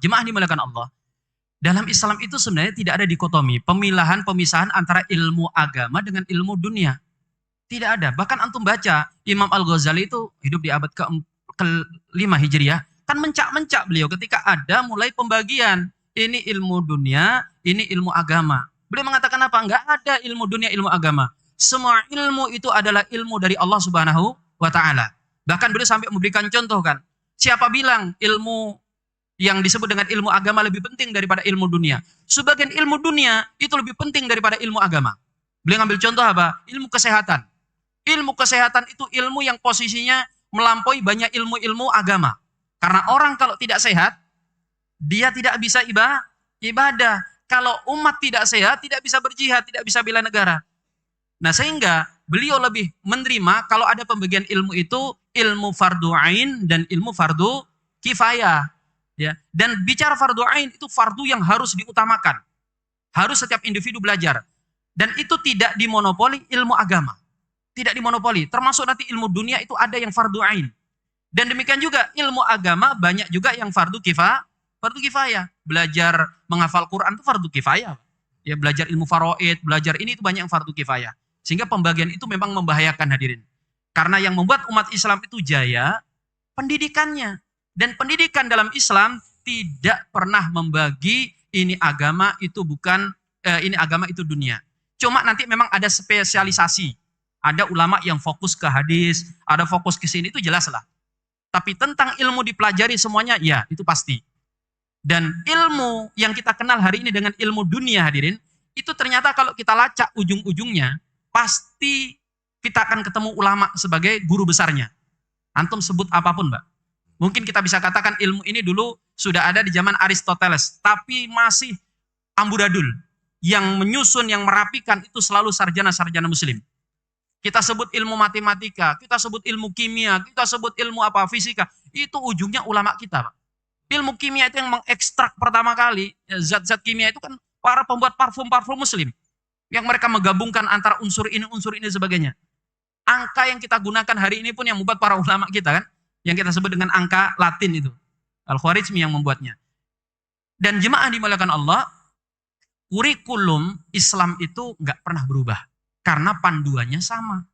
Jemaah dimuliakan Allah. Dalam Islam itu sebenarnya tidak ada dikotomi, pemisahan antara ilmu agama dengan ilmu dunia. Tidak ada. Bahkan antum baca, Imam Al-Ghazali itu hidup di abad ke-5 Hijriah, kan mencak-mencak beliau ketika ada mulai pembagian. Ini ilmu dunia, ini ilmu agama. Beliau mengatakan apa? Enggak ada ilmu dunia, ilmu agama. Semua ilmu itu adalah ilmu dari Allah Subhanahu wa Ta'ala. Bahkan beliau sampai memberikan contoh kan. Siapa bilang ilmu yang disebut dengan ilmu agama lebih penting daripada ilmu dunia? Sebagian ilmu dunia itu lebih penting daripada ilmu agama. Beliau ngambil contoh apa? Ilmu kesehatan. Ilmu kesehatan itu ilmu yang posisinya melampaui banyak ilmu-ilmu agama. Karena orang kalau tidak sehat, dia tidak bisa ibadah. Kalau umat tidak sehat, tidak bisa berjihad, tidak bisa bela negara. Nah sehingga beliau lebih menerima kalau ada pembagian ilmu itu ilmu fardu ain dan ilmu fardu kifayah. Ya. Dan bicara fardu ain itu fardu yang harus diutamakan. Harus setiap individu belajar. Dan itu tidak dimonopoli ilmu agama. Tidak dimonopoli. Termasuk nanti ilmu dunia itu ada yang fardu ain. Dan demikian juga ilmu agama banyak juga yang fardu kifayah. Belajar menghafal Quran itu fardu kifayah. Ya, belajar ilmu faraid, belajar ini itu banyak yang fardu kifayah. Sehingga pembagian itu memang membahayakan hadirin. Karena yang membuat umat Islam itu jaya, pendidikannya. Dan pendidikan dalam Islam tidak pernah membagi ini agama itu bukan, ini agama itu dunia. Cuma nanti memang ada spesialisasi. Ada ulama yang fokus ke hadis, ada fokus ke sini, itu jelas lah. Tapi tentang ilmu dipelajari semuanya, ya itu pasti. Dan ilmu yang kita kenal hari ini dengan ilmu dunia hadirin, itu ternyata kalau kita lacak ujung-ujungnya, pasti kita akan ketemu ulama sebagai guru besarnya. Antum sebut apapun, Mbak. Mungkin kita bisa katakan ilmu ini dulu sudah ada di zaman Aristoteles, tapi masih amburadul. Yang menyusun, yang merapikan itu selalu sarjana-sarjana muslim. Kita sebut ilmu matematika, kita sebut ilmu kimia, kita sebut ilmu fisika. Itu ujungnya ulama kita, Pak. Ilmu kimia itu yang mengekstrak pertama kali, zat-zat kimia itu kan para pembuat parfum-parfum muslim. Yang mereka menggabungkan antara unsur ini sebagainya. Angka yang kita gunakan hari ini pun yang membuat para ulama kita kan. Yang kita sebut dengan angka Latin itu. Al-Khwarizmi yang membuatnya. Dan jemaah dimuliakan Allah, kurikulum Islam itu nggak pernah berubah. Karena panduannya sama.